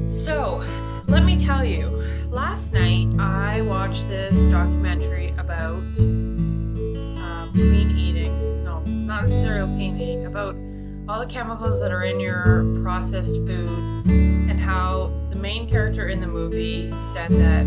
So, let me tell you, last night I watched this documentary about clean eating. No, not necessarily clean eating, about all the chemicals that are in your processed food and how the main character in the movie said that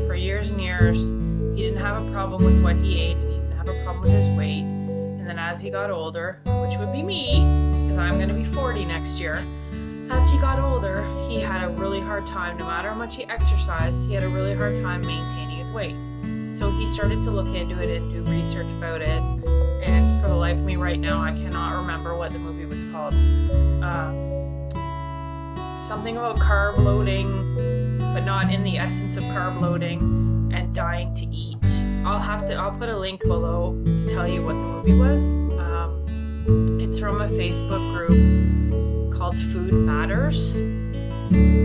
for years and years he didn't have a problem with what he ate and he didn't have a problem with his weight. And then as he got older, which would be me, because I'm going to be 40 next year, as he got older, he had a really hard time. No matter how much he exercised, he had a really hard time maintaining his weight. So he started to look into it and do research about it. And for the life of me right now, I cannot remember what the movie was called. Something about carb loading, but not in the essence of carb loading, and dying to eat. I'll put a link below to tell you what the movie was. It's from a Facebook group called Food Matters.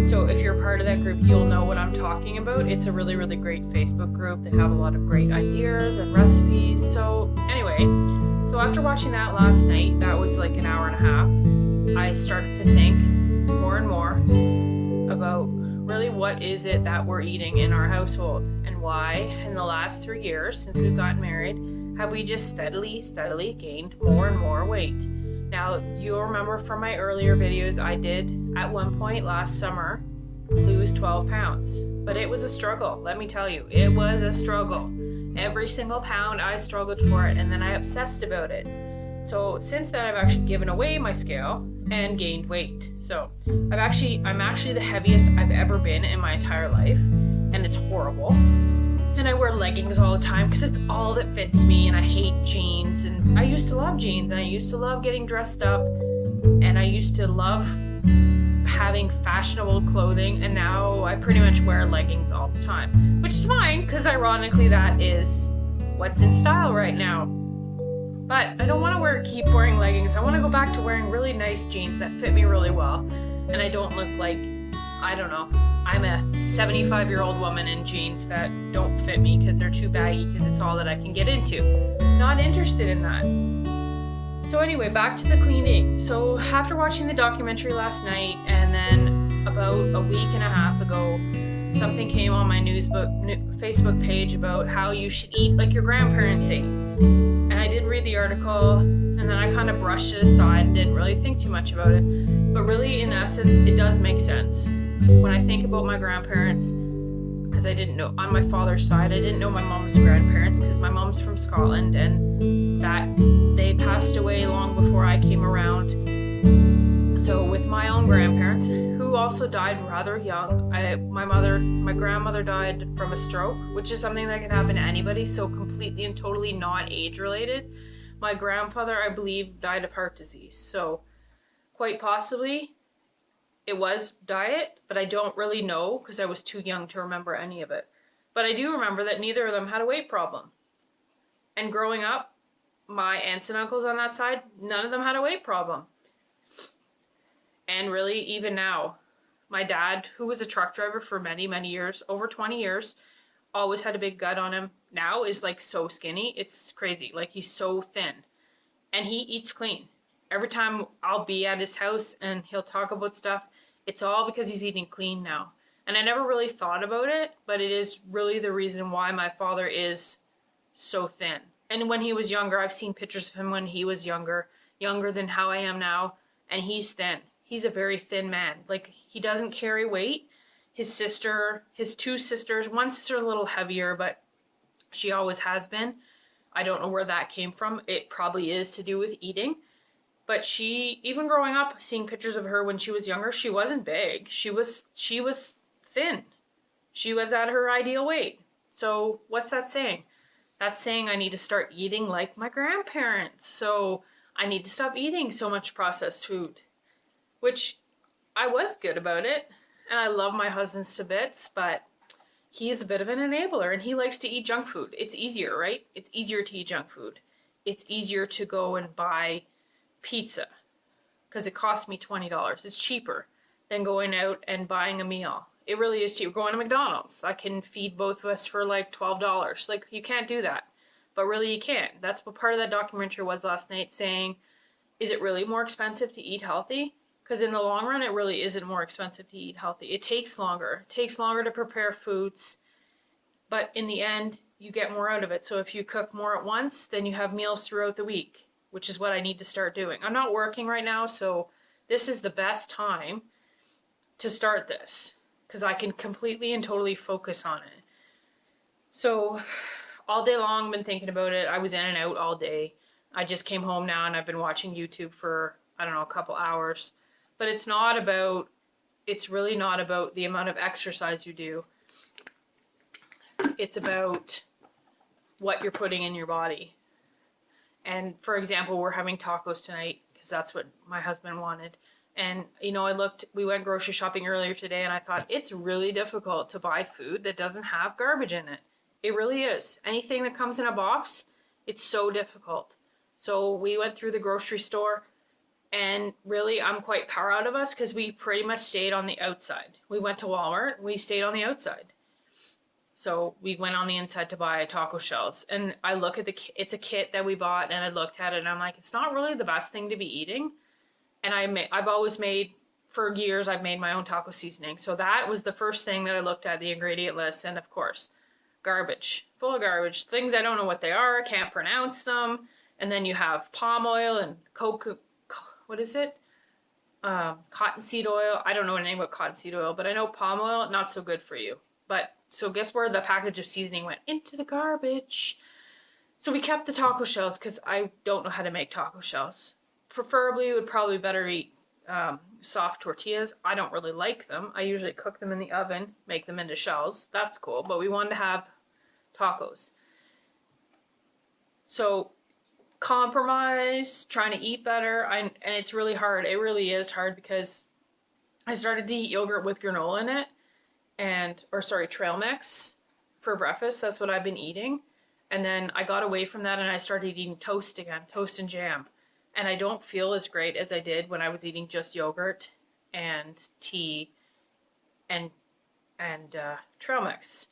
So if you're part of that group, you'll know what I'm talking about. It's a really, really great Facebook group. They have a lot of great ideas and recipes. So anyway, so after watching that last night, that was like an hour and a half, I started to think more and more about really what is it that we're eating in our household, and why in the last 3 years since we've gotten married have we just steadily gained more and more weight. Now, you'll remember from my earlier videos, I did, at one point last summer, lose 12 pounds. But it was a struggle, let me tell you. It was a struggle. Every single pound, I struggled for it, and then I obsessed about it. So since then, I've actually given away my scale and gained weight. So I'm actually the heaviest I've ever been in my entire life, and it's horrible. And I wear leggings all the time because it's all that fits me, and I hate jeans. And I used to love jeans, and I used to love getting dressed up, and I used to love having fashionable clothing, and now I pretty much wear leggings all the time, which is fine because ironically that is what's in style right now. But I don't want to keep wearing leggings. I want to go back to wearing really nice jeans that fit me really well, and I don't look like, I don't know, I'm a 75-year-old woman in jeans that don't fit me because they're too baggy because it's all that I can get into. Not interested in that. So anyway, back to the cleaning. So after watching the documentary last night, and then about a week and a half ago, something came on my Facebook page about how you should eat like your grandparents ate. And I did read the article, and then I kind of brushed it aside and didn't really think too much about it. But really, in essence, it does make sense. When I think about my grandparents, because I didn't know, on my father's side, I didn't know my mom's grandparents because my mom's from Scotland, and that they passed away long before I came around. So with my own grandparents, who also died rather young, my grandmother died from a stroke, which is something that can happen to anybody, so completely and totally not age related. My grandfather, I believe, died of heart disease, so quite possibly it was diet, but I don't really know because I was too young to remember any of it. But I do remember that neither of them had a weight problem. And growing up, my aunts and uncles on that side, none of them had a weight problem. And really, even now, my dad, who was a truck driver for many, many years, over 20 years, always had a big gut on him. Now is like so skinny. It's crazy. Like he's so thin. And he eats clean. Every time I'll be at his house and he'll talk about stuff, it's all because he's eating clean now. And I never really thought about it, but it is really the reason why my father is so thin. And when he was younger, I've seen pictures of him when he was younger than how I am now, and he's thin. He's a very thin man. Like, he doesn't carry weight. His two sisters, one sister a little heavier, but she always has been. I don't know where that came from. It probably is to do with eating. But she, even growing up, seeing pictures of her when she was younger, she wasn't big. She was thin. She was at her ideal weight. So what's that saying? That's saying I need to start eating like my grandparents. So I need to stop eating so much processed food, which I was good about it. And I love my husband to bits, but he is a bit of an enabler and he likes to eat junk food. It's easier, right? It's easier to eat junk food. It's easier to go and buy pizza because it costs me $20. It's cheaper than going out and buying a meal. It really is cheap. Going to McDonald's, I can feed both of us for like $12. Like, you can't do that, but really you can. That's what part of that documentary was last night, saying, is it really more expensive to eat healthy? Because in the long run, it really isn't more expensive to eat healthy. It takes longer. It takes longer to prepare foods, but in the end, you get more out of it. So if you cook more at once, then you have meals throughout the week, which is what I need to start doing. I'm not working right now, so this is the best time to start this because I can completely and totally focus on it. So all day long, I've been thinking about it. I was in and out all day. I just came home now and I've been watching YouTube for, I don't know, a couple hours. But it's really not about the amount of exercise you do. It's about what you're putting in your body. And for example, we're having tacos tonight because that's what my husband wanted. And, we went grocery shopping earlier today and I thought it's really difficult to buy food that doesn't have garbage in it. It really is. Anything that comes in a box, it's so difficult. So we went through the grocery store and really I'm quite proud of us because we pretty much stayed on the outside. We went to Walmart, we stayed on the outside. So we went on the inside to buy taco shells. And I look at it's a kit that we bought and I looked at it and I'm like, it's not really the best thing to be eating. And I've always made, for years, I've made my own taco seasoning. So that was the first thing that I looked at, the ingredient list. And of course, garbage, full of garbage, things I don't know what they are, I can't pronounce them. And then you have palm oil and cottonseed oil. I don't know anything about cottonseed oil, but I know palm oil, not so good for you. But so guess where the package of seasoning went? Into the garbage. So we kept the taco shells because I don't know how to make taco shells. Preferably, it would probably better eat soft tortillas. I don't really like them. I usually cook them in the oven, make them into shells. That's cool. But we wanted to have tacos. So compromise, trying to eat better. And it's really hard. It really is hard because I started to eat yogurt with granola in it. Trail mix for breakfast. That's what I've been eating. And then I got away from that and I started eating toast again, toast and jam. And I don't feel as great as I did when I was eating just yogurt and tea and trail mix.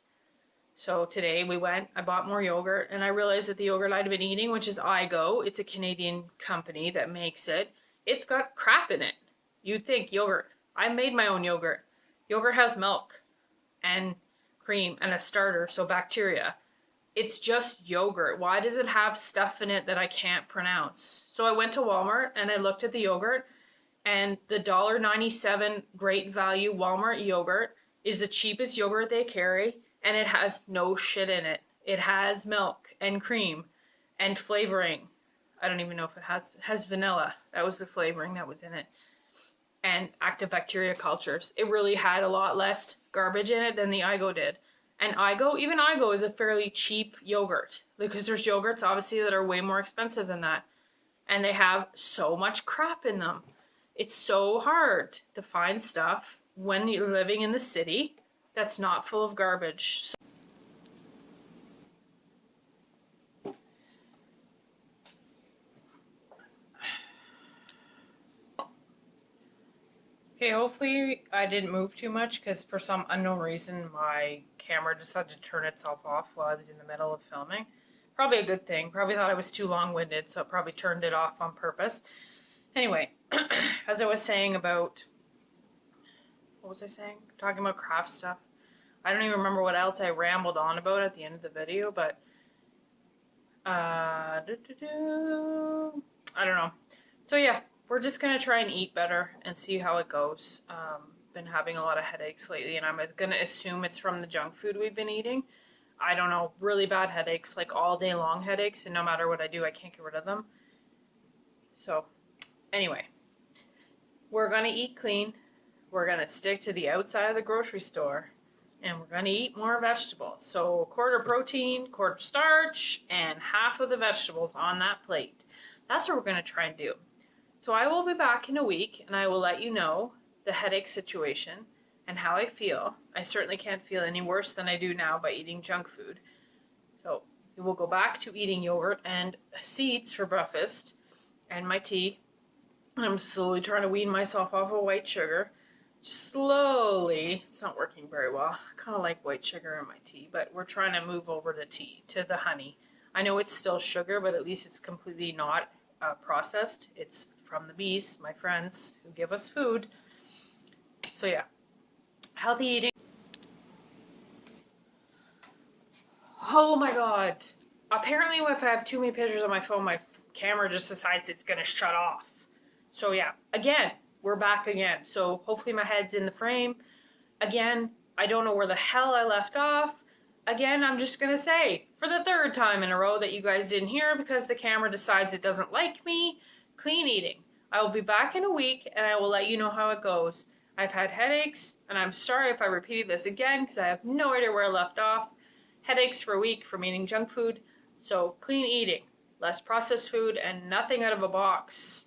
So today I bought more yogurt and I realized that the yogurt I'd been eating, which is Igo, it's a Canadian company that makes it, it's got crap in it. You'd think yogurt. I made my own yogurt. Yogurt has milk and cream and a starter, so bacteria. It's just yogurt. Why does it have stuff in it that I can't pronounce? So I went to Walmart and I looked at the yogurt, and the $1.97 Great Value Walmart yogurt is the cheapest yogurt they carry, and it has no shit in it. It has milk and cream and flavoring. I don't even know if it has vanilla. That was the flavoring that was in it. And active bacteria cultures. It really had a lot less garbage in it than the Igo did. And even Igo is a fairly cheap yogurt because there's yogurts obviously that are way more expensive than that. And they have so much crap in them. It's so hard to find stuff when you're living in the city that's not full of garbage. Okay, hopefully I didn't move too much because for some unknown reason my camera decided to turn itself off while I was in the middle of filming. Probably a good thing. Probably thought I was too long-winded, so it probably turned it off on purpose. Anyway, as I was saying about... What was I saying? Talking about craft stuff. I don't even remember what else I rambled on about at the end of the video, but... I don't know. So yeah. We're just going to try and eat better and see how it goes. Been having a lot of headaches lately, and I'm going to assume it's from the junk food we've been eating. I don't know, really bad headaches, like all day long headaches, and no matter what I do, I can't get rid of them. So, anyway, we're going to eat clean. We're going to stick to the outside of the grocery store, and we're going to eat more vegetables. So, quarter protein, quarter starch, and half of the vegetables on that plate. That's what we're going to try and do. So I will be back in a week, and I will let you know the headache situation and how I feel. I certainly can't feel any worse than I do now by eating junk food. So we will go back to eating yogurt and seeds for breakfast and my tea. And I'm slowly trying to wean myself off of white sugar. Just slowly. It's not working very well. I kind of like white sugar in my tea, but we're trying to move over to the honey. I know it's still sugar, but at least it's completely not processed. It's from the bees, my friends who give us food. So yeah, healthy eating. Oh my god. Apparently if I have too many pictures on my phone, my camera just decides it's gonna shut off. So yeah, again, we're back again. So hopefully my head's in the frame. Again, I don't know where the hell I left off. Again, I'm just gonna say, for the third time in a row that you guys didn't hear because the camera decides it doesn't like me, clean eating. I will be back in a week and I will let you know how it goes. I've had headaches, and I'm sorry if I repeated this again because I have no idea where I left off. Headaches for a week from eating junk food. So clean eating, less processed food, and nothing out of a box.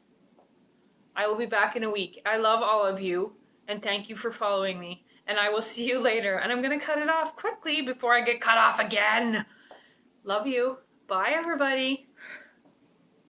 I will be back in a week. I love all of you, and thank you for following me. And I will see you later. And I'm going to cut it off quickly before I get cut off again. Love you. Bye, everybody.